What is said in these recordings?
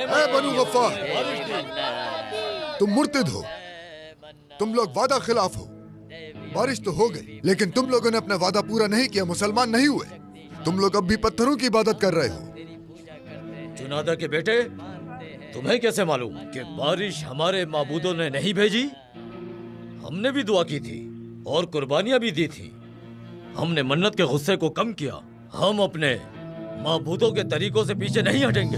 ऐ बनु गफ्फार, तुम मुर्तिद हो, तुम लोग वादा खिलाफ हो। बारिश तो हो गई, लेकिन तुम लोगों ने अपना वादा पूरा नहीं किया, मुसलमान नहीं हुए। तुम लोग अब भी पत्थरों की इबादत कर रहे हो। जुनादा के बेटे, तुम्हें कैसे मालूम कि बारिश हमारे माबूदों ने नहीं भेजी? हमने भी दुआ की थी और कुर्बानियां भी दी थी। हमने मन्नत के गुस्से को कम किया। हम अपने माबूदों के तरीकों से पीछे नहीं हटेंगे।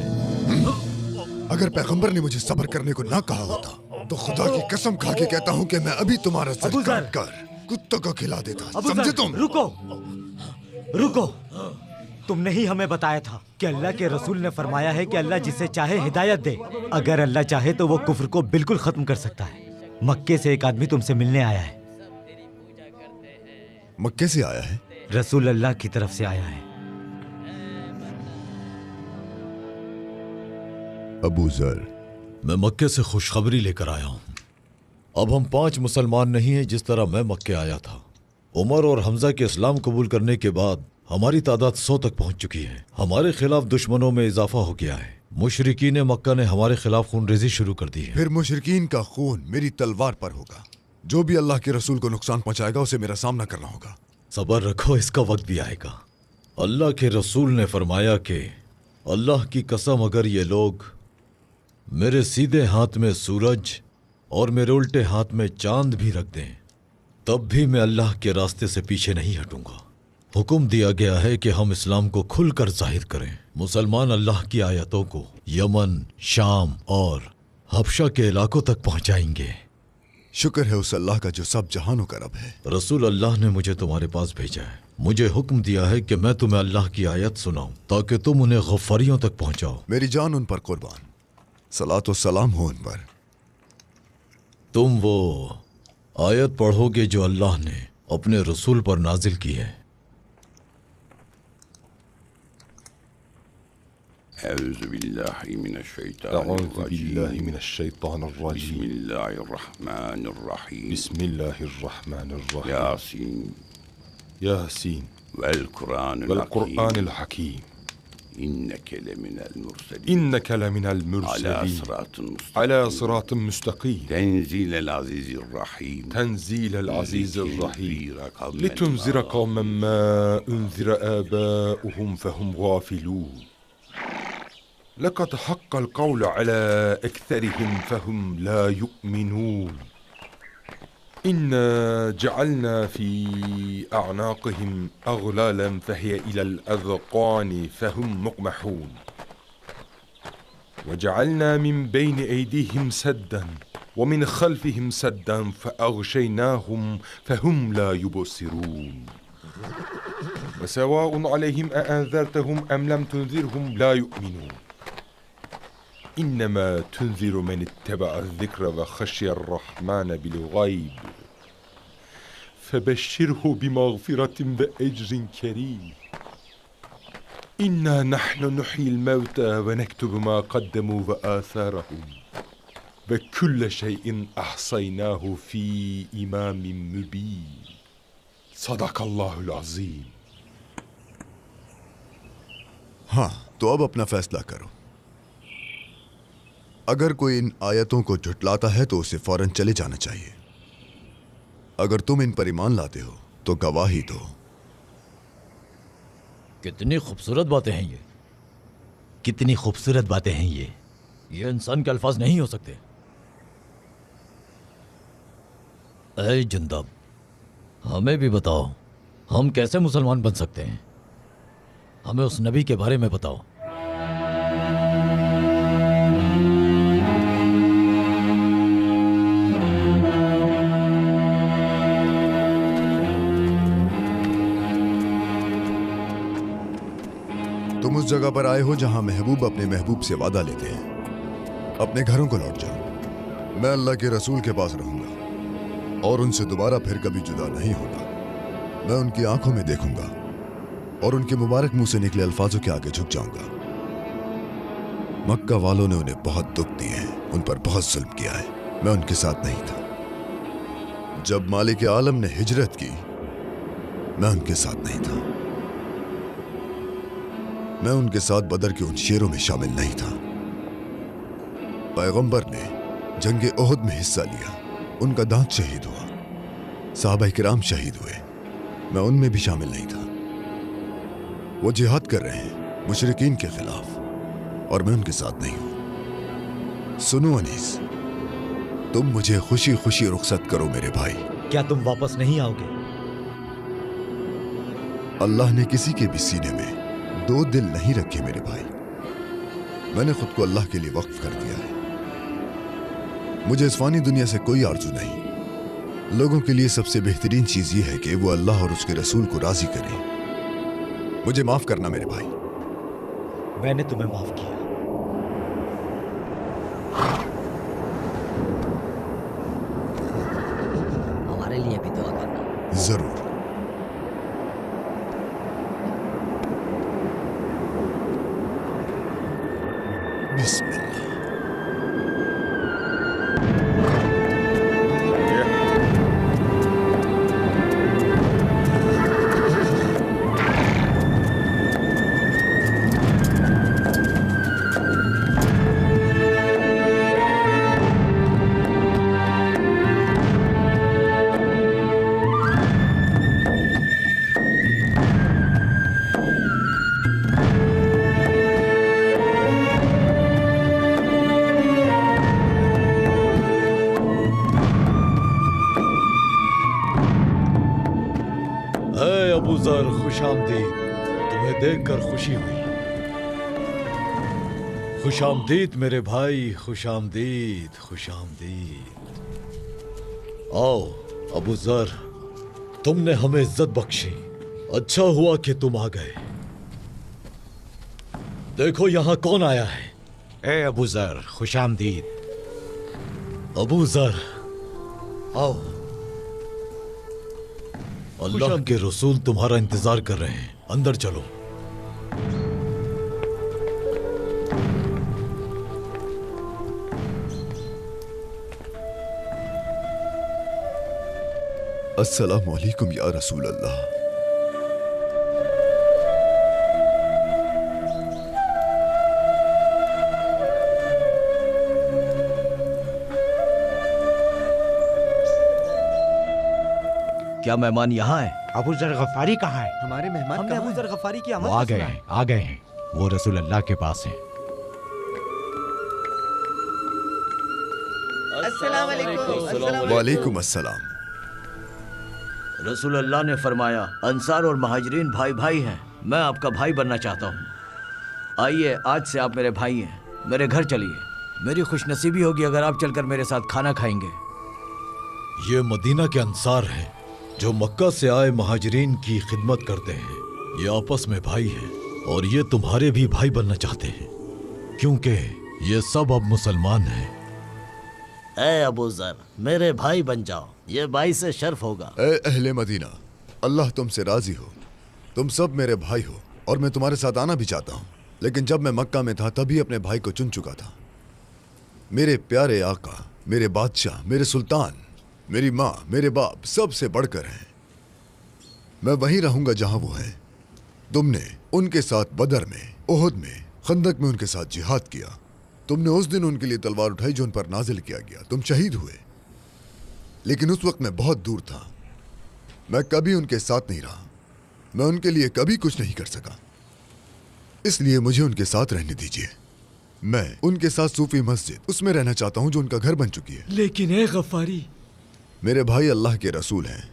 अगर पैगंबर ने मुझे सब्र करने को ना कहा होता तो खुदा की कसम खा के कहता हूँ कि मैं अभी तुम्हारा सर काट कर कुत्तों को खिला देता। समझे तुम? रुको रुको, तुमने ही हमें बताया था कि अल्लाह के रसूल ने फरमाया है कि अल्लाह जिसे चाहे हिदायत दे। अगर अल्लाह चाहे तो वो कुफ्र को बिल्कुल खत्म कर सकता है। मक्के से एक आदमी तुमसे मिलने आया है। मक्के से आया है? रसूल अल्लाह की तरफ से आया है। अबू जर, मैं मक्के से खुशखबरी लेकर आया हूँ। अब हम 5 मुसलमान नहीं हैं जिस तरह मैं मक्के आया था। उमर और हमजा के इस्लाम कबूल करने के बाद हमारी तादाद 100 तक पहुंच चुकी है। हमारे खिलाफ दुश्मनों में इजाफा हो गया है। मुशरिकीन मक्का ने हमारे खिलाफ खूनरेजी शुरू कर दी है। फिर मुशरिकीन का खून मेरी तलवार पर होगा। जो भी अल्लाह के रसूल को नुकसान पहुंचाएगा उसे मेरा सामना करना होगा। सबर रखो, इसका वक्त भी आएगा। अल्लाह के रसूल ने फरमाया कि अल्लाह की कसम, अगर ये लोग मेरे सीधे हाथ में सूरज और मेरे उल्टे हाथ में चांद भी रख दें, तब भी मैं अल्लाह के रास्ते से पीछे नहीं हटूंगा। हुक्म दिया गया है कि हम इस्लाम को खुलकर जाहिर करें। मुसलमान अल्लाह की आयतों को यमन, शाम और हबशा के इलाकों तक पहुंचाएंगे। शुक्र है उस अल्लाह का जो सब जहानों का रब है। रसूल अल्लाह ने मुझे तुम्हारे पास भेजा है। मुझे हुक्म दिया है कि मैं तुम्हें अल्लाह की आयत सुनाऊं ताकि तुम उन्हें गफ्फारियों तक पहुंचाओ। मेरी जान उन पर कुर्बान, सलातो सलाम हो उन पर। तुम वो आयत पढ़ोगे जो अल्लाह ने अपने रसूल पर नाजिल की है। अऊज़ु बिल्लाहि मिनश शैतानिर रजीम। बिस्मिल्लाहिर रहमानिर रहीम। यासीन वल कुरानिल हकीम। इन्नक लमिनल मुरसलीन अला सिरातिन मुस्तकीम। तंजीलल अज़ीज़िर रहीम। लितुनज़िर कौमन मा उन्ज़िर आबाउहुम फहुम गाफिलून। लक़द हक़्क़ल क़ौलु अला अक्सरिहिम फहुम ला युमिनून। इन्ना जअलना फ़ी अअनाक़िहिम अग़लालन फ़हिय इलल अज़क़ानि फ़हुम मुक़महून। वजअलना मिन बैनि ऐदीहिम सद्दन वमिन ख़ल्फ़िहिम सद्दन फ़अग़शयनाहुम फ़हुम ला युबसिरून। वसवाअ अलैहिम अअन्ज़रतहुम अम लम तुनज़िरहुम ला युमिनून। इन्नमा तुनज़िरु मन इत्तबअ अज़्ज़िक्र व ख़शिय अर्रहमान बिलग़ैब फ़बश्शिरहु बिमग़फ़िरतिन व अज्रिन करीम। इन्ना नहनु नुह्यिल मौता व नक्तुबु मा क़द्दमू व आसारहुम व कुल्ल शैइन अहसयनाहु फ़ी इमामिन मुबीन। सदक़ल्लाहुल अज़ीम। हाँ, तो अब अपना फैसला करो। अगर कोई इन आयतों को झुटलाता है तो उसे फौरन चले जाना चाहिए। अगर तुम इन पर ईमान लाते हो तो गवाही दो। कितनी खूबसूरत बातें हैं ये। कितनी खूबसूरत बातें हैं ये इंसान के अल्फाज नहीं हो सकते। ऐ जुंदब, हमें भी बताओ, हम कैसे मुसलमान बन सकते हैं? हमें उस नबी के बारे में बताओ। तुम उस जगह पर आए हो जहां महबूब अपने महबूब से वादा लेते हैं। अपने घरों को लौट जाओ। मैं अल्लाह के रसूल के पास रहूंगा और उनसे दोबारा फिर कभी जुदा नहीं होगा। मैं उनकी आंखों में देखूंगा और उनके मुबारक मुंह से निकले अल्फाजों के आगे झुक जाऊंगा। मक्का वालों ने उन्हें बहुत दुख दिए हैं, उन पर बहुत जुल्म किया है। मैं उनके साथ नहीं था। जब मालिक आलम ने हिजरत की, मैं उनके साथ नहीं था। मैं उनके साथ बदर के उन शेरों में शामिल नहीं था। पैगंबर ने जंगे ओहद में हिस्सा लिया, उनका दांत शहीद हुआ, सहाबा किराम शहीद हुए, मैं उनमें भी शामिल नहीं था। वो जिहाद कर रहे हैं मुशरिकीन के खिलाफ और मैं उनके साथ नहीं हूं। सुनो अनीस, तुम मुझे खुशी खुशी रुखसत करो मेरे भाई। क्या तुम वापस नहीं आओगे? अल्लाह ने किसी के भी सीने में दो दिल नहीं रखे मेरे भाई। मैंने खुद को अल्लाह के लिए वक्फ कर दिया है। मुझे इस फानी दुनिया से कोई आरजू नहीं। लोगों के लिए सबसे बेहतरीन चीज यह है कि वो अल्लाह और उसके रसूल को राजी करें। मुझे माफ करना मेरे भाई। मैंने तुम्हें माफ किया। हमारे लिए भी दुआ करना। जरूर। बिस्मिल्लाह। अबू जर, खुशामदीद। तुम्हें देखकर खुशी हुई। खुशामदीद मेरे भाई, खुशामदीद, खुशामदीद। आओ अबू जर, तुमने हमें इज्जत बख्शी। अच्छा हुआ कि तुम आ गए। देखो यहाँ कौन आया है। ए अबू जर, खुशामदीद। अबू जर, आओ। अल्लाह के रसूल तुम्हारा इंतजार कर रहे हैं, अंदर चलो। अस्सलामु अलैकुम या रसूल अल्लाह। क्या मेहमान यहाँ है? अबू जर गफारी कहाँ है? हमारे मेहमान हमने अबू जर गफारी की आमद वो आ का गए सुना है। हैं, आ गए हैं। वो रसूल अल्लाह के पास हैं। वालेकुम अस्सलाम। रसूल अल्लाह ने फरमाया अंसार और महाजरीन भाई भाई हैं। मैं आपका भाई बनना चाहता हूँ। आइए, आज से आप मेरे भाई हैं। मेरे घर चलिए। मेरी खुशनसीबी होगी अगर आप चलकर मेरे साथ खाना खाएंगे। ये मदीना के अंसार हैं जो मक्का से आए महाजरीन की खिदमत करते हैं। ये आपस में भाई हैं और ये तुम्हारे भी भाई बनना चाहते हैं क्योंकि ये सब अब मुसलमान हैं। ए अबू जर, मेरे भाई बन जाओ, ये भाई से शर्फ होगा। ए अहले मदीना, अल्लाह तुमसे राजी हो। तुम सब मेरे भाई हो और मैं तुम्हारे साथ आना भी चाहता हूँ, लेकिन जब मैं मक्का में था तभी अपने भाई को चुन चुका था। मेरे प्यारे आका, मेरे बादशाह, मेरे सुल्तान, मेरी माँ, मेरे बाप सबसे बढ़कर हैं। मैं वहीं रहूंगा जहां वो हैं। तुमने उनके साथ बदर में, ओहद में, खंदक में उनके साथ जिहाद किया। तुमने उस दिन उनके लिए तलवार उठाई जो उन पर नाजिल किया गया। तुम शहीद हुए, लेकिन उस वक्त मैं बहुत दूर था। मैं कभी उनके साथ नहीं रहा। मैं उनके लिए कभी कुछ नहीं कर सका, इसलिए मुझे उनके साथ रहने दीजिए। मैं उनके साथ सूफी मस्जिद उसमें रहना चाहता हूं जो उनका घर बन चुकी है। लेकिन ए गफारी, मेरे भाई अल्लाह के रसूल हैं।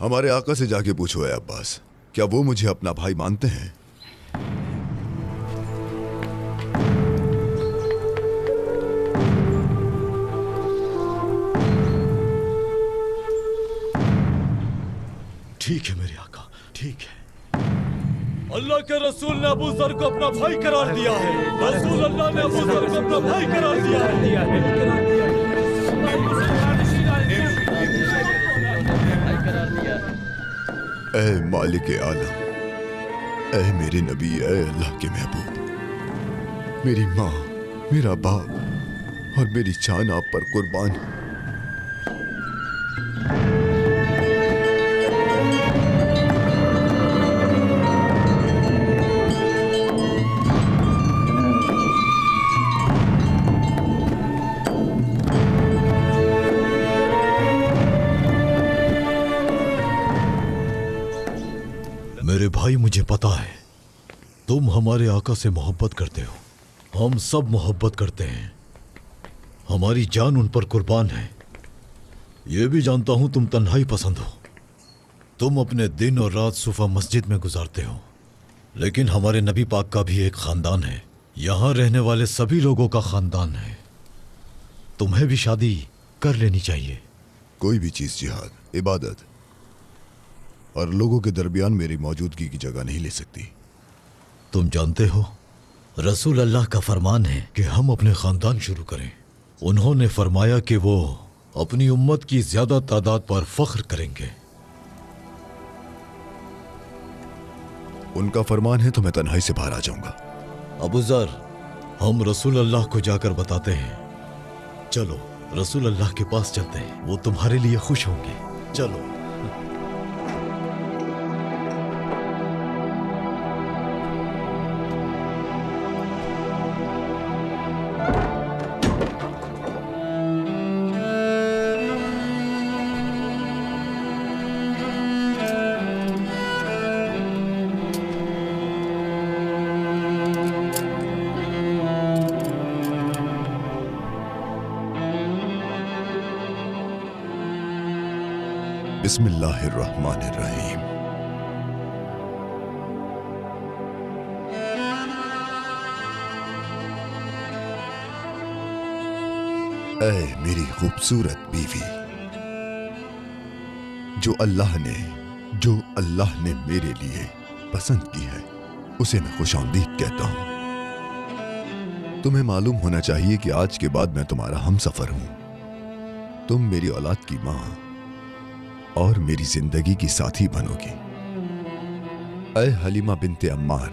हमारे आका से जाके पूछो है अब्बास, क्या वो मुझे अपना भाई मानते हैं? ठीक है मेरे आका, ठीक है। अल्लाह के रसूल ने अबू जर को अपना भाई करार दिया है। रसूल अल्लाह ने अबू जर को अपना भाई करार दिया है। ऐ मालिक आलम, ऐ मेरे नबी, ऐ अल्लाह के महबूब, मेरी माँ, मेरा बाप और मेरी जान आप पर कुर्बान है। भाई मुझे पता है तुम हमारे आका से मोहब्बत करते हो। हम सब मोहब्बत करते हैं, हमारी जान उन पर कुर्बान है। ये भी जानता हूं तुम तन्हाई पसंद हो, तुम अपने दिन और रात सुफा मस्जिद में गुजारते हो। लेकिन हमारे नबी पाक का भी एक खानदान है, यहाँ रहने वाले सभी लोगों का खानदान है। तुम्हें भी शादी कर लेनी चाहिए। कोई भी चीज जिहाद, इबादत और लोगों के दरमियान मेरी मौजूदगी की जगह नहीं ले सकती। तुम जानते हो रसूल अल्लाह का फरमान है कि हम अपने खानदान शुरू करें। उन्होंने फरमाया कि वो अपनी उम्मत की ज्यादा तादाद पर फख्र करेंगे। उनका फरमान है तो मैं तन्हाई से बाहर आ जाऊंगा। अबू ज़र, हम रसूल अल्लाह को जाकर बताते हैं। चलो रसूल अल्लाह के पास चलते हैं, वो तुम्हारे लिए खुश होंगे। चलो। बिस्मिल्लाहिर्रहमानिर्रहीम। ऐ मेरी खूबसूरत बीवी, जो अल्लाह ने मेरे लिए पसंद की है उसे मैं खुशामदीद कहता हूं। तुम्हें मालूम होना चाहिए कि आज के बाद मैं तुम्हारा हमसफर हूं। तुम मेरी औलाद की मां और मेरी जिंदगी की साथी बनोगी। ऐ हलीमा बिनते अम्मार,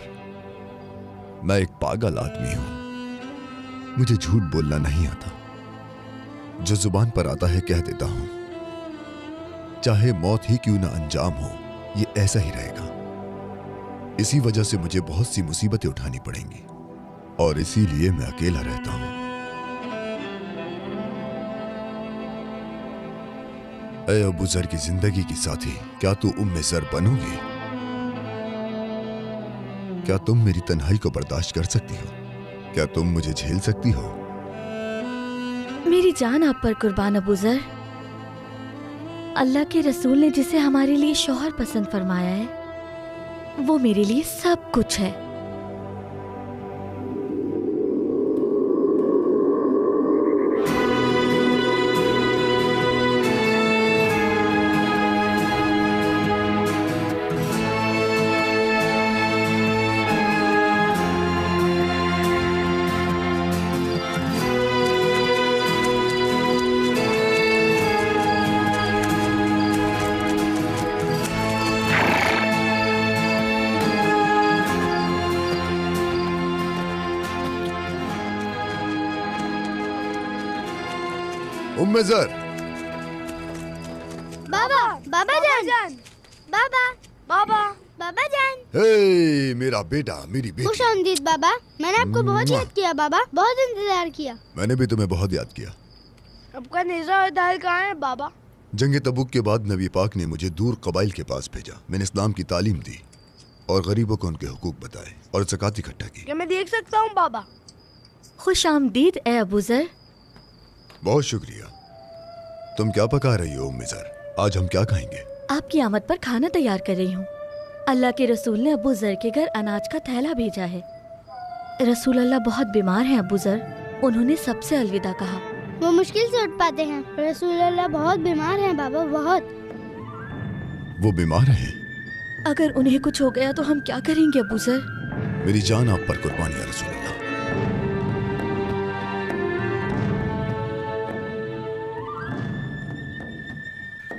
मैं एक पागल आदमी हूं, मुझे झूठ बोलना नहीं आता। जो जुबान पर आता है कह देता हूं, चाहे मौत ही क्यों ना अंजाम हो, ये ऐसा ही रहेगा। इसी वजह से मुझे बहुत सी मुसीबतें उठानी पड़ेंगी और इसीलिए मैं अकेला रहता हूं। ऐ अबू ज़र की जिंदगी की साथी, क्या तू उम्मे ज़र बनोगी? क्या तुम मेरी तन्हाई को बर्दाश्त कर सकती हो? क्या तुम मुझे झेल सकती हो? मेरी जान आप पर कुर्बान अबू ज़र। अल्लाह के रसूल ने जिसे हमारे लिए शौहर पसंद फरमाया है वो मेरे लिए सब कुछ है। उम्मे ज़र, बाबा, बाबा जान, बाबा, बाबा, बाबा जान। हे मेरा बेटा, मेरी बेटी। खुश आमदीद बाबा, मैंने आपको बहुत याद किया बाबा, बहुत इंतजार किया। मैंने भी तुम्हें बहुत याद किया। आपका नेज़ा और दाल कहाँ है बाबा? जंग तबूक के बाद नबी पाक ने मुझे दूर कबाइल के पास भेजा। मैंने इस्लाम की तालीम दी और गरीबों को उनके हुकूक बताए और ज़कात इकट्ठा की। क्या मैं देख सकता हूँ बाबा? खुश आमदीद ए अबू ज़र। बहुत शुक्रिया। तुम क्या पका रही हो उम्मे ज़र? आज हम क्या खाएंगे? आपकी आमद पर खाना तैयार कर रही हूँ। अल्लाह के रसूल ने अबू ज़र के घर अनाज का थैला भेजा है। रसूल अल्लाह बहुत बीमार हैं अबू ज़र, उन्होंने सबसे अलविदा कहा। वो मुश्किल से उठ पाते हैं। रसूल अल्लाह बहुत बीमार हैं बाबा, बहुत। वो बीमार हैं? अगर उन्हें कुछ हो गया तो हम क्या करेंगे अबू ज़र? मेरी जान आप पर कुर्बान या रसूल अल्लाह।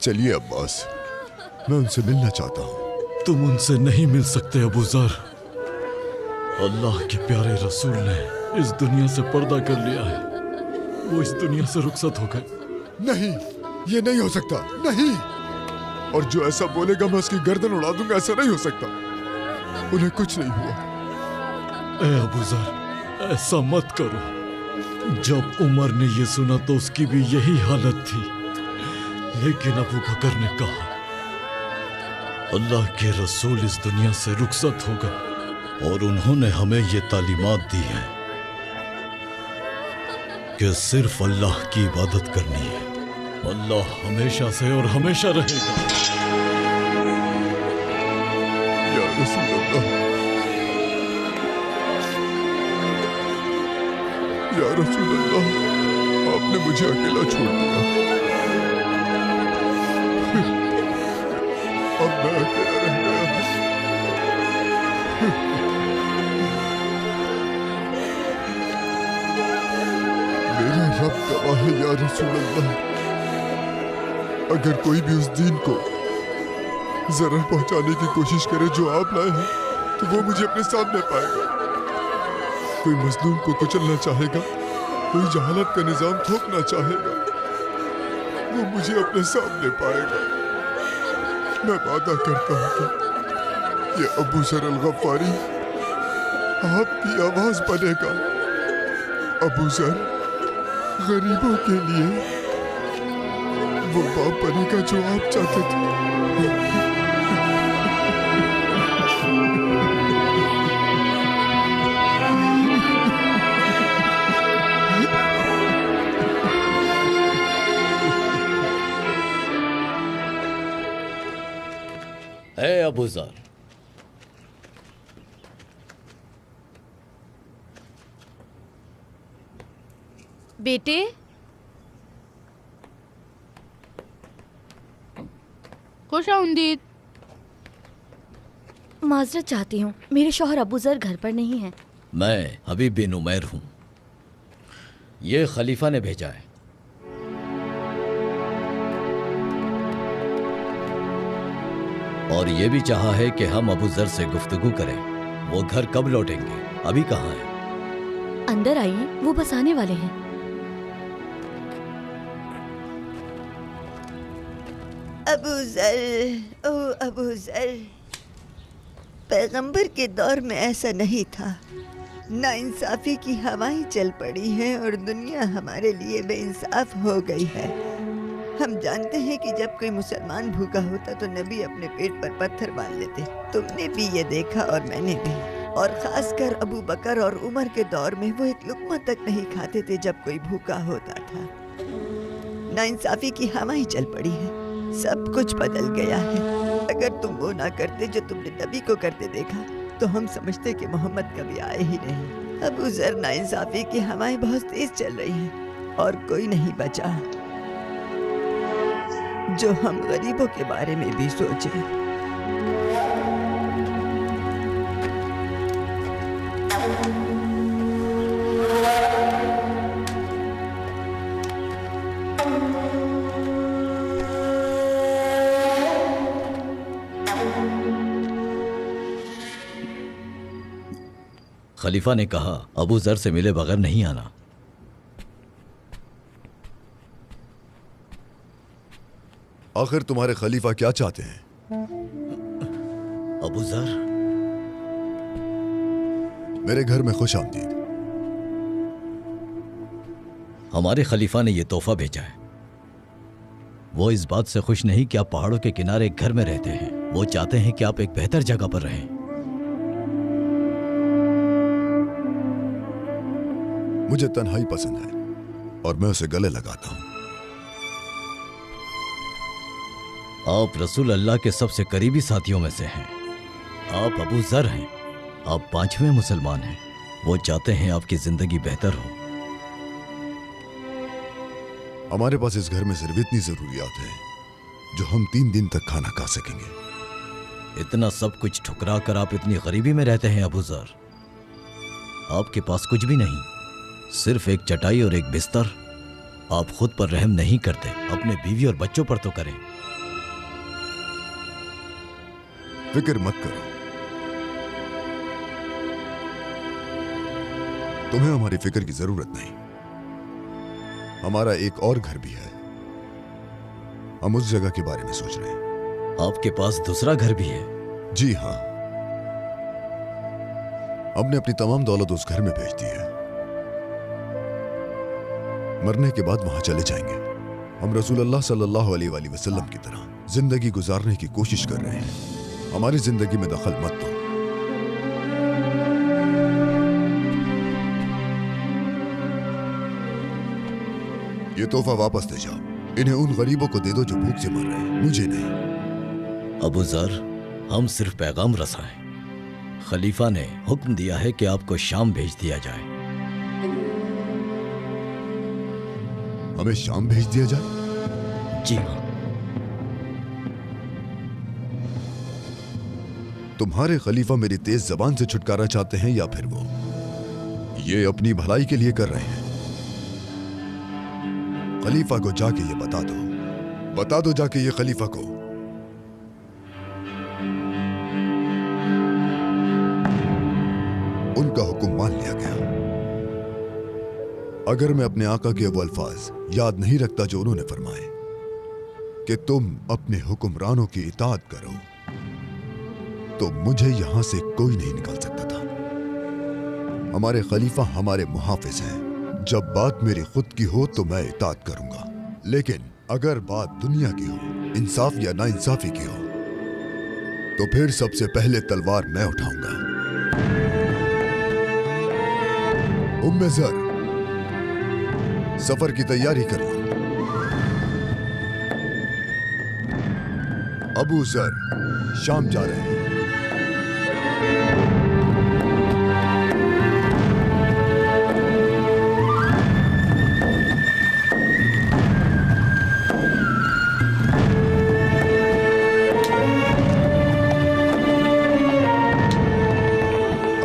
चलिए अब्बास, मैं उनसे मिलना चाहता हूँ। तुम उनसे नहीं मिल सकते अबू ज़र। अल्लाह के प्यारे रसूल ने इस दुनिया से पर्दा कर लिया है। वो इस दुनिया से रुखसत हो गए। नहीं, ये नहीं हो सकता, नहीं। और जो ऐसा बोलेगा मैं उसकी गर्दन उड़ा दूंगा। ऐसा नहीं हो सकता। उन्हें कुछ नहीं हुआ। ए अबू ज़र, ऐसा मत करो। जब उमर ने ये सुना तो उसकी भी यही हालत थी, लेकिन अबू बकर ने कहा अल्लाह के रसूल इस दुनिया से रुखसत हो गए और उन्होंने हमें ये तालीमात दी है कि सिर्फ अल्लाह की इबादत करनी है। अल्लाह हमेशा से और हमेशा रहेगा। या रसूल अल्लाह, या रसूल अल्लाह, आपने मुझे अकेला छोड़ दिया। अब मैं अकेला रह गया। मेरा रब गवाह है या रसूल अल्लाह, अगर कोई भी उस दीन को जरर पहुंचाने की कोशिश करे जो आप लाए हैं, तो वो मुझे अपने सामने पाएगा। कोई मजलूम को कुचलना चाहेगा, कोई जहालत का निजाम थोपना चाहेगा, वो मुझे अपने सामने पाएगा। मैं वादा करता हूँ कि ये अबू ज़र अल-गफ़ारी आपकी आवाज बनेगा। अबू ज़र गरीबों के लिए वो बाप बनेगा जो आप चाहते थे। ए अबू ज़र, बेटे, खुश आमदीद। माजरत चाहती हूँ, मेरे शौहर अबू ज़र घर पर नहीं हैं। मैं हबीब बिन उमैर हूँ। ये खलीफा ने भेजा है। और ये भी चाहा है कि हम अबू ज़र से गुफ्तगू करें। वो घर कब लौटेंगे? अभी कहाँ हैं? अंदर आइए, वो बस आने वाले हैं। अबू ज़र, ओ अबू ज़र, पैगंबर के दौर में ऐसा नहीं था। नाइंसाफी की हवाएं चल पड़ी हैं और दुनिया हमारे लिए बेइंसाफ हो गई है। हम जानते हैं कि जब कोई मुसलमान भूखा होता तो नबी अपने पेट पर पत्थर बांध लेते। तुमने भी ये देखा और मैंने भी। और खासकर अबू बकर और उमर के दौर में वो एक लुक़मा तक नहीं खाते थे जब कोई भूखा होता था। नाइंसाफी की हवाएं चल पड़ी है, सब कुछ बदल गया है। अगर तुम वो ना करते जो तुमने नबी को करते देखा तो हम समझते कि मोहम्मद कभी आए ही नहीं। अबू ज़र, नाइंसाफी की हवाएं बहुत तेज चल रही हैं और कोई नहीं बचा जो हम गरीबों के बारे में भी सोचे। खलीफा ने कहा अबू ज़र से मिले बगैर नहीं आना। आखिर तुम्हारे खलीफा क्या चाहते हैं? अबू ज़र, मेरे घर में खुश आमदीद। हमारे खलीफा ने यह तोहफा भेजा है। वो इस बात से खुश नहीं कि आप पहाड़ों के किनारे एक घर में रहते हैं। वो चाहते हैं कि आप एक बेहतर जगह पर रहें। मुझे तन्हाई पसंद है और मैं उसे गले लगाता हूं। आप रसूल अल्लाह के सबसे करीबी साथियों में से हैं। आप अबू ज़र हैं। आप 5वें मुसलमान हैं। वो चाहते हैं आपकी जिंदगी बेहतर हो। हमारे पास इस घर में सिर्फ इतनी जरूरियात है जो हम 3 दिन तक खाना खा सकेंगे। इतना सब कुछ ठुकरा कर आप इतनी गरीबी में रहते हैं अबू ज़र। आपके पास कुछ भी नहीं, सिर्फ एक चटाई और एक बिस्तर। आप खुद पर रहम नहीं करते, अपने बीवी और बच्चों पर तो करें। फिक्र मत करो, तुम्हें हमारी फिक्र की जरूरत नहीं। हमारा एक और घर भी है, हम उस जगह के बारे में सोच रहे हैं। आपके पास दूसरा घर भी है? जी हाँ, हमने अपनी तमाम दौलत उस घर में भेज दी है। मरने के बाद वहां चले जाएंगे। हम रसूल अल्लाह सल्लल्लाहु अलैहि वसल्लम की तरह जिंदगी गुजारने की कोशिश कर रहे हैं। हमारी जिंदगी में दखल मत दो। ये तोहफा वापस ले जाओ। इन्हें उन गरीबों को दे दो जो भूख से मर रहे हैं, मुझे नहीं। अबू ज़र, हम सिर्फ पैगाम रसा हैं। खलीफा ने हुक्म दिया है कि आपको शाम भेज दिया जाए। हमें शाम भेज दिया जाए? जी हाँ। तुम्हारे खलीफा मेरी तेज जबान से छुटकारा चाहते हैं या फिर वो ये अपनी भलाई के लिए कर रहे हैं? खलीफा को जाके ये बता दो जाके ये खलीफा को। उनका हुक्म मान लिया गया। अगर मैं अपने आका के वो अल्फाज याद नहीं रखता जो उन्होंने फरमाए कि तुम अपने हुक्मरानों की इताअत करो, तो मुझे यहां से कोई नहीं निकाल सकता था। हमारे खलीफा हमारे मुहाफिज हैं। जब बात मेरी खुद की हो तो मैं इताअत करूंगा, लेकिन अगर बात दुनिया की हो, इंसाफ या नाइंसाफी की हो, तो फिर सबसे पहले तलवार मैं उठाऊंगा। उम्मे ज़र, सफर की तैयारी कर लो। अबू ज़र शाम जा रहे हैं।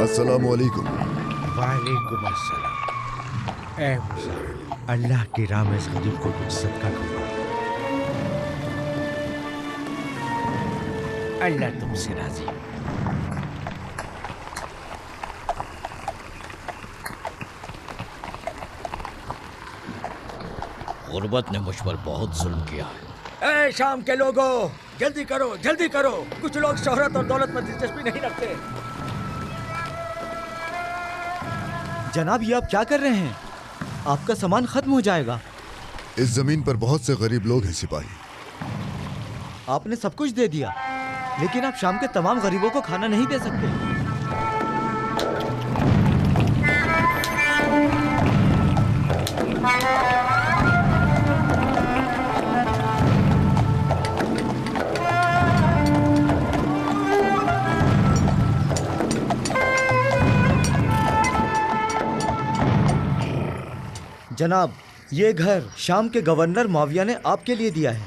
अस्सलामुअलैकुम। वालेकुम अस्सलाम। ऐ मुसाफिर, अल्लाह की राह में इस गरीब को कुछ सदका करो। अल्लाह तुमसे राजी। गुर्बत ने मुझ पर बहुत जुल्म किया है। ए शाम के लोगों, जल्दी करो, जल्दी करो। कुछ लोग शोहरत और दौलत में दिलचस्पी नहीं रखते। जनाब, ये आप क्या कर रहे हैं? आपका सामान खत्म हो जाएगा। इस जमीन पर बहुत से गरीब लोग हैं सिपाही। आपने सब कुछ दे दिया, लेकिन आप शाम के तमाम गरीबों को खाना नहीं दे सकते। जनाब, ये घर शाम के गवर्नर मुआविया ने आपके लिए दिया है।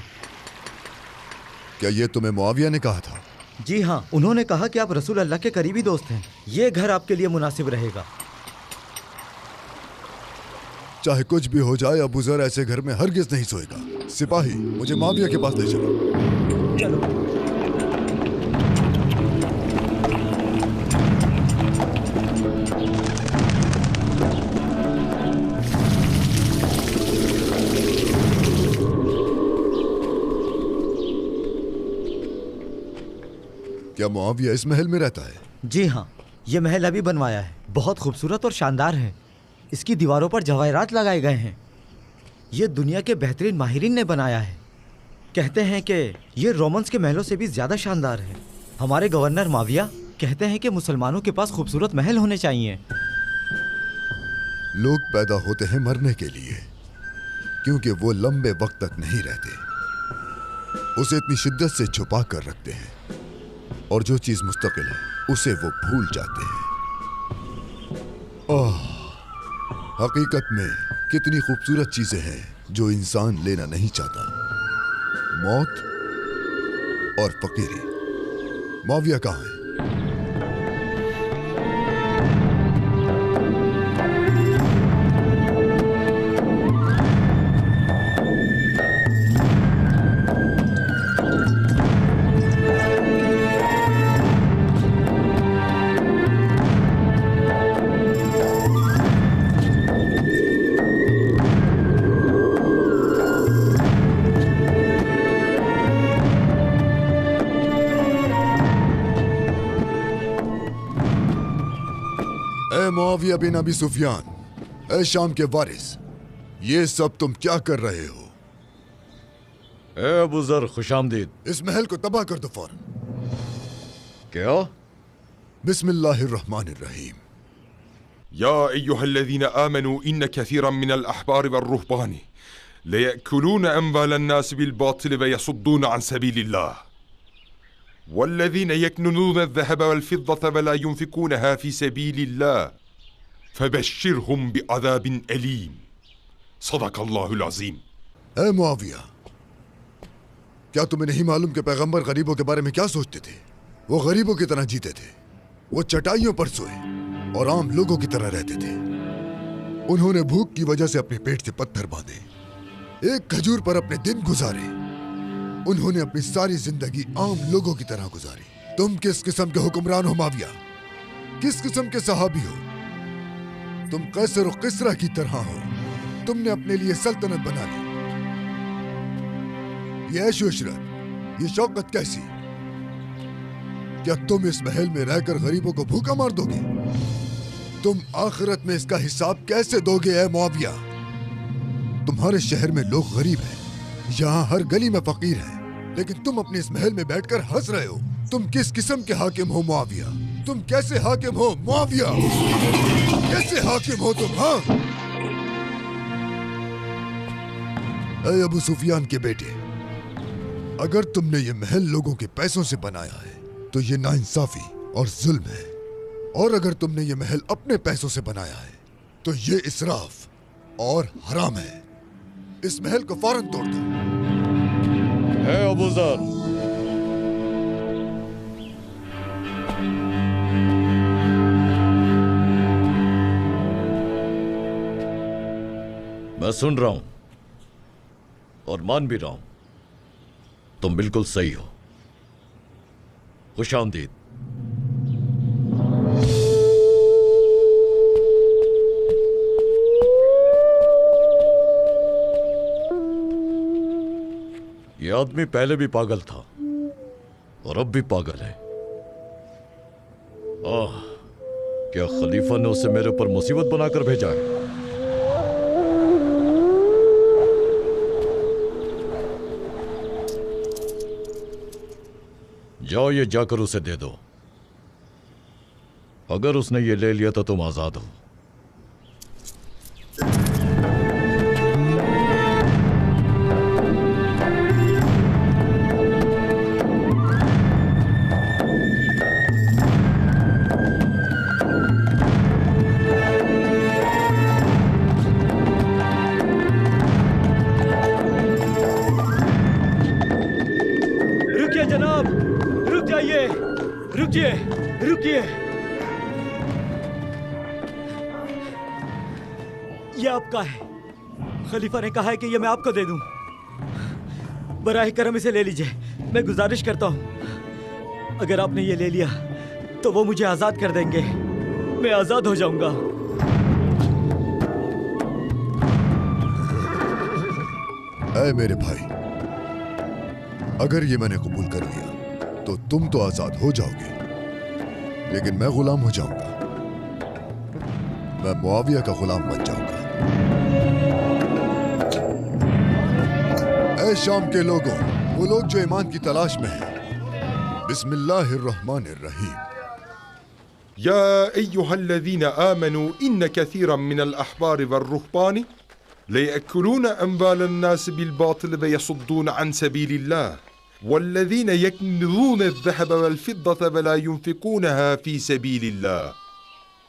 क्या ये तुम्हें मुआविया ने कहा था? जी हाँ, उन्होंने कहा कि आप रसूल अल्लाह के करीबी दोस्त हैं। ये घर आपके लिए मुनासिब रहेगा। चाहे कुछ भी हो जाए, अबू ज़र ऐसे घर में हरगिज नहीं सोएगा। सिपाही, मुझे मुआविया के पास ले चलो। चलो। क्या मुआविया इस महल में रहता है? जी हाँ, ये महल अभी बनवाया है। बहुत खूबसूरत और शानदार है। इसकी दीवारों पर जवाहरात लगाए गए हैं। ये दुनिया के बेहतरीन माहिरीन ने बनाया है। कहते हैं कि ये रोमन्स के महलों से भी ज़्यादा शानदार है। हमारे गवर्नर मुआविया कहते हैं कि मुसलमानों के पास खूबसूरत महल होने चाहिए। लोग पैदा होते हैं मरने के लिए, क्योंकि वो लंबे वक्त तक नहीं रहते। उसे इतनी शिद्दत से छुपा कर रखते हैं, और जो चीज मुस्तकिल है उसे वो भूल जाते हैं। हकीकत में कितनी खूबसूरत चीजें हैं जो इंसान लेना नहीं चाहता, मौत और फकीरी। मुआविया कहाँ है? मुआविया बिन अबी सुफियान, ए शाम के वारिस, ये सब तुम क्या कर रहे हो? ए अबू ज़र, खुशामदीद। इस महल को तबाह कर दो फौरन। क्या? बिस्मिल्लाहिर्रहमानिर्रहीम। या अय्युहल्लज़ीना आमनू इन्न कसीरन मिनल अहबार वर्रुहबान लयअकुलून अम्वाल अन्नास बिलबातिल वयसुद्दून अन सबीलिल्लाह वल्लज़ीन यक्नुज़ून अज़्ज़हब वल्फ़िद्दत वला युनफ़िकूनहा फ़ी सबीलिल्लाह फबश्शिरहुम बिअज़ाबिन अलीम। सदक़ल्लाहुल अज़ीम। ए मुआविया, क्या तुम्हें नहीं मालूम कि पैगंबर गरीबों के बारे में क्या सोचते थे? वो गरीबों की तरह जीते थे, वो चटाइयों पर सोए और आम लोगों की तरह रहते थे। उन्होंने भूख की वजह से अपने पेट से पत्थर बांधे, एक खजूर पर अपने दिन गुजारे। उन्होंने अपनी सारी जिंदगी आम लोगों की तरह गुजारी। तुम किस किस्म के हुक्मरान हो मुआविया? किस किस्म के सहाबी हो? तुम कैसर और किसरा की तरह हो। तुमने अपने लिए सल्तनत बना ली। ये ऐशो इशरत, ये शौकत कैसी? क्या तुम इस महल में रहकर गरीबों को भूखा मार दोगे? तुम आखिरत में इसका हिसाब कैसे दोगे ए मुआविया? तुम्हारे शहर में लोग गरीब हैं, यहाँ हर गली में फकीर हैं, लेकिन तुम अपने इस महल में बैठकर हंस रहे हो। तुम किस किस्म के हाकिम हो मुआविया? तुम कैसे हाकिम हो मुआविया? कैसे हाकिम हो तुम? हाँ, ऐ अबू सुफियान के बेटे, अगर तुमने ये महल लोगों के पैसों से बनाया है तो ये नाइंसाफी और जुल्म है, और अगर तुमने ये महल अपने पैसों से बनाया है तो ये इसराफ और हराम है। इस महल को फौरन तोड़ दो। है अबू ज़र, मैं सुन रहा हूं और मान भी रहा हूं, तुम बिल्कुल सही हो। खुशामदीद। ये आदमी पहले भी पागल था और अब भी पागल है। क्या खलीफा ने उसे मेरे ऊपर मुसीबत बनाकर भेजा है? जाओ, ये जाकर उसे दे दो। अगर उसने ये ले लिया तो तुम आजाद हो। रुकिए, ये आपका है। खलीफा ने कहा है कि ये मैं आपको दे दूं। बराह करम इसे ले लीजिए। मैं गुजारिश करता हूं, अगर आपने ये ले लिया तो वो मुझे आजाद कर देंगे। मैं आजाद हो जाऊंगा। ऐ मेरे भाई, अगर ये मैंने कबूल कर लिया तो तुम तो आजाद हो जाओगे, लेकिन मैं गुलाम हो जाऊंगा। मैं मुआविया का गुलाम बन जाऊंगा। ऐ शाम के लोगों, वो लोग जो ईमान की तलाश में हैं, बिस्मिल्लाहिर्रहमानिर्रहीम। या अय्युहल्लज़ीना आमनू इन्न कसीरन मिनल अहबार वर्रुहबान लयअकुलून अम्वाल अन्नास बिलबातिल वयसुद्दून अन सबीलिल्लाह वल्लज़ीन यक्निज़ून अज़्ज़हब वल्फ़िद्दत वला युनफ़िकूनहा फ़ी सबीलिल्लाह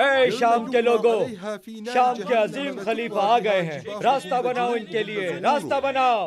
ए शाम के लोगों, शाम के अजीम खलीफा आ गए हैं। रास्ता बनाओ इनके लिए, रास्ता बनाओ।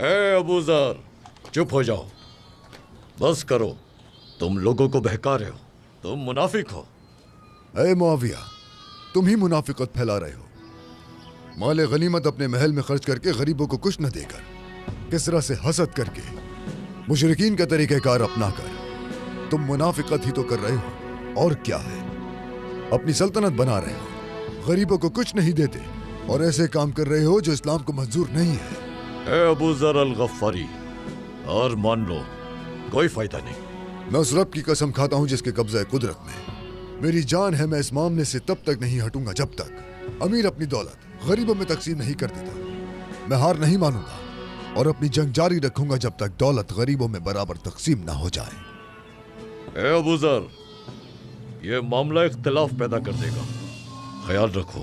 ए अबू जर, चुप हो जाओ, बस करो। तुम लोगों को बहका रहे हो, तुम मुनाफिक हो। ए मुआविया, तुम ही मुनाफिकत फैला रहे हो। माले गनीमत अपने महल में खर्च करके गरीबों को कुछ न देकर, किसरा से हसद करके, मुशरिकीन का तरीक़ेकार अपना कर तुम मुनाफिकत ही तो कर रहे हो। और क्या है, अपनी सल्तनत बना रहे हो, गरीबों को कुछ नहीं देते और ऐसे काम कर रहे हो जो इस्लाम को मंजूर नहीं है। ए अबू जर अल गफ्फारी, और मान लो कोई फायदा नहीं। मैं उस रब की कसम खाता हूं जिसके कब्जा कुदरत में मेरी जान है, मैं इस मामले से तब तक नहीं हटूंगा जब तक अमीर अपनी दौलत गरीबों में तकसीम नहीं कर देता। मैं हार नहीं मानूंगा और अपनी जंग जारी रखूंगा जब तक दौलत गरीबों में बराबर तकसीम ना हो जाए। ए अबू जर, ये मामला इख्तिलाफ पैदा कर देगा, ख्याल रखो।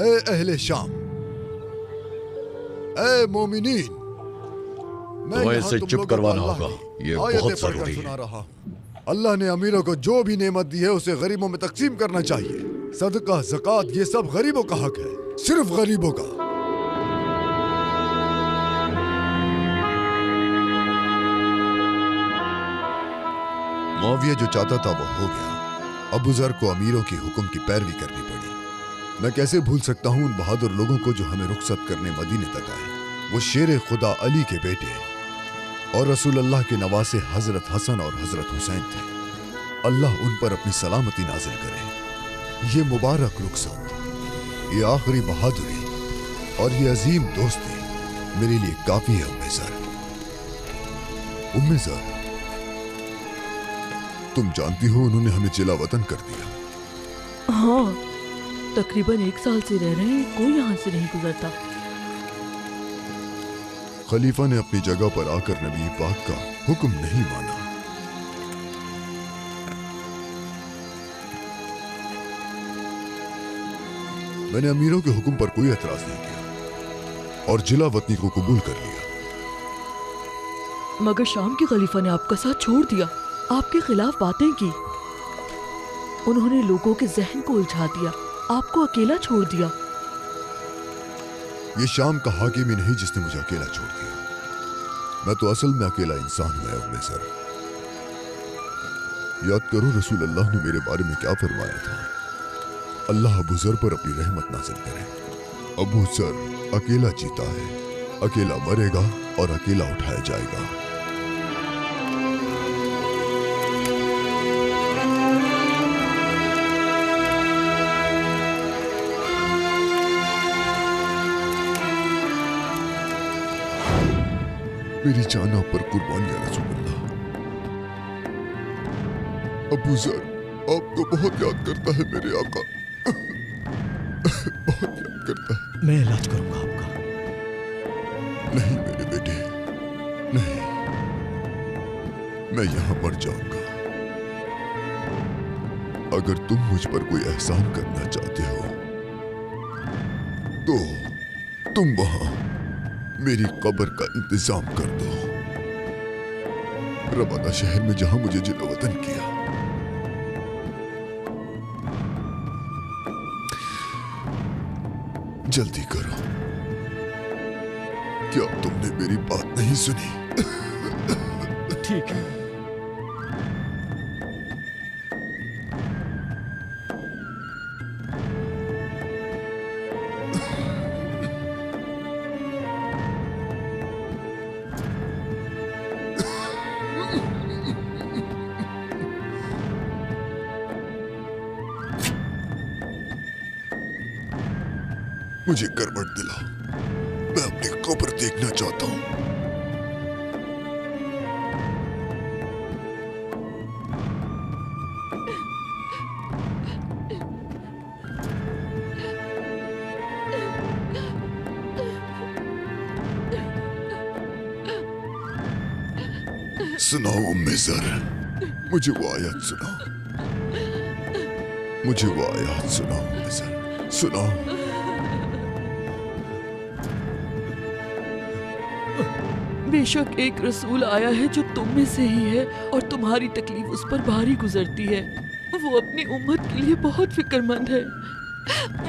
ए अहले शाम, ए मोमिनीन, तुम्हें इसे चुप करवाना होगा, ये बहुत जरूरी है। अल्लाह ने अमीरों को जो भी नेमत दी है उसे गरीबों में तकसीम करना चाहिए। सदका, ज़कात, ये सब गरीबों का हक है, सिर्फ गरीबों का। मुआविया जो चाहता था वो हो गया। अबू जर को अमीरों के हुक्म की पैरवी करनी पड़ी। मैं कैसे भूल सकता हूँ उन बहादुर लोगों को जो हमें रुखसत करने मदीने तक आए। वो शेर खुदा अली के बेटे और रसूल अल्लाह के नवासे हजरत हसन और हजरत हुसैन थे। अल्लाह उन पर अपनी सलामती नाजिल करे। ये मुबारक रुखसत, ये आखिरी बहादुरी और ये अजीम दोस्ती मेरे लिए काफी है। उम्मे ज़र, उम्मे ज़र, तुम जानती हो उन्होंने हमें जिला वतन कर दिया। हाँ, तकरीबन 1 साल से रह रहे हैं, कोई यहाँ से नहीं गुजरता। खलीफा ने अपनी जगह पर आकर नबी पाक का हुक्म नहीं माना। मैंने अमीरों के हुक्म पर कोई एतराज नहीं किया और जिला वतनी को कबूल कर लिया। मगर शाम के खलीफा ने आपका साथ छोड़ दिया, आपके खिलाफ बातें की। उन्होंने लोगों के जहन को उलझा दिया, आपको अकेला छोड़ दिया। ये शाम का हाकिम ही नहीं जिसने मुझे अकेला छोड़ दिया। मैं तो असल में अकेला इंसान हुआ उम्मे ज़र। याद करो रसूल अल्लाह ने मेरे बारे में क्या फरमाया था। अल्लाह अबू ज़र पर अपनी रहमत नाज़िल करे। अबू ज़र अकेला जीता है, अकेला मरेगा और अकेला उठाया जाएगा। मेरी जान आप पर कुर्बान या रसूल अल्लाह। अबू ज़र आपको बहुत याद करता है मेरे आका, बहुत याद करता है। मैं इलाज करूंगा आपका। नहीं मेरे बेटे, नहीं, मैं यहां मर जाऊंगा। अगर तुम मुझ पर कोई एहसान करना चाहते हो तो तुम वहां मेरी कब्र का इंतजाम कर दो, रवाना शहर में जहां मुझे जिला वतन किया। जल्दी करो, क्या तुमने मेरी बात नहीं सुनी? ठीक है। मुझे करवट दिला, मैं अपनी कब्र देखना चाहता हूं। सुनाओ उम्मे ज़र, मुझे वो आयत सुनाओ, मुझे वो आयत सुनाओ अबूजर, सुनाओ। बेशक एक रसूल आया है जो तुम में से ही है और तुम्हारी तकलीफ उस पर भारी गुजरती है। वो अपनी उम्मत के लिए बहुत फिक्रमंद है।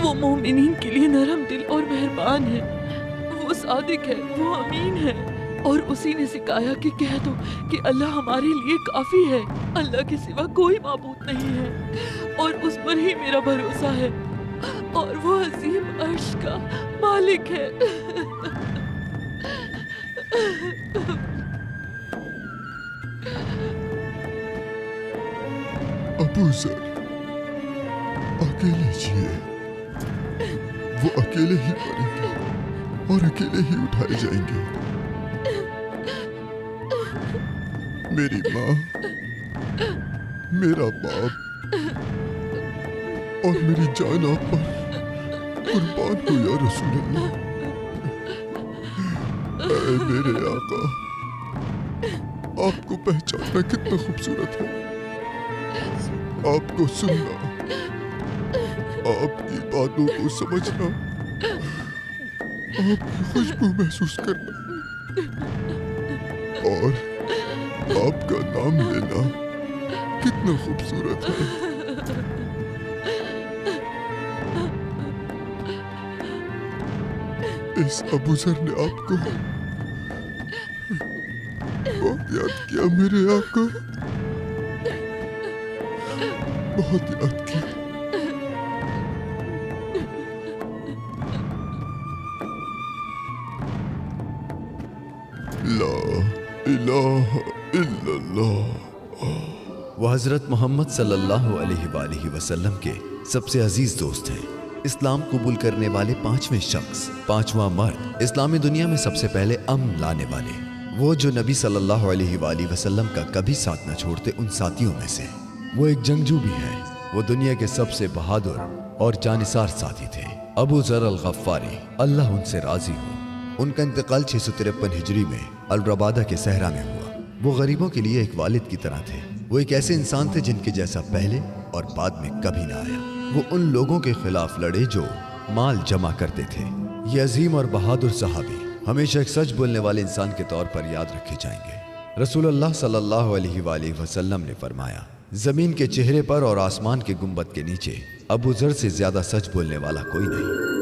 वो मोमिनीन के लिए नरम दिल और मेहरबान है। वो सादिक है, वो अमीन है और उसी ने सिखाया कि कह दो कि अल्लाह हमारे लिए काफी है। अल्लाह के सिवा कोई माबूद नहीं है और उस पर ही मेरा भरोसा है और वो अजीम अर्श का मालिक है। अबूजर अकेले जिए, वो अकेले ही मरेंगे और अकेले ही उठाए जाएंगे। मेरी माँ, मेरा बाप और मेरी जान आप पर कुर्बान हो या रसूल अल्लाह। ऐ मेरे आका, आपको पहचानना कितना खूबसूरत है, आपको सुनना, आपकी बातों को समझना, आपकी खुशबू महसूस करना और आपका नाम लेना कितना खूबसूरत है। इस अबूजर ने आपको बहुत याद किया मेरे आका, बहुत याद किया। ला इलाहा इल्लल्लाह। वो हजरत मोहम्मद सल्लल्लाहु अलैहि वसल्लम के सबसे अजीज दोस्त हैं। इस्लाम कबूल करने वाले पांचवें शख्स, पांचवा मर्द, इस्लामी दुनिया में सबसे पहले अमन लाने वाले, वो जो नबी सल्लल्लाहु अलैहि वसल्लम का कभी साथ न छोड़ते उन साथियों में से। वो एक जंगजू भी है। वो दुनिया के सबसे बहादुर और जानिसार साथी थे, अबू ज़र अल-गफ़ारी, अल्लाह उनसे राजी हो। उनका इंतकाल 653 हिजरी में अल-रबादा के सहरा में हुआ। वो गरीबों के लिए एक वालिद की तरह थे। वो एक ऐसे इंसान थे जिनके जैसा पहले और बाद में कभी ना आया। वो उन लोगों के खिलाफ लड़े जो माल जमा करते थे। ये अजीम और बहादुर सहाबी हमेशा एक सच बोलने वाले इंसान के तौर पर याद रखे जाएंगे। रसूलुल्लाह सल्लल्लाहु अलैहि वसल्लम ने फरमाया, जमीन के चेहरे पर और आसमान के गुंबद के नीचे अबू ज़र से ज्यादा सच बोलने वाला कोई नहीं।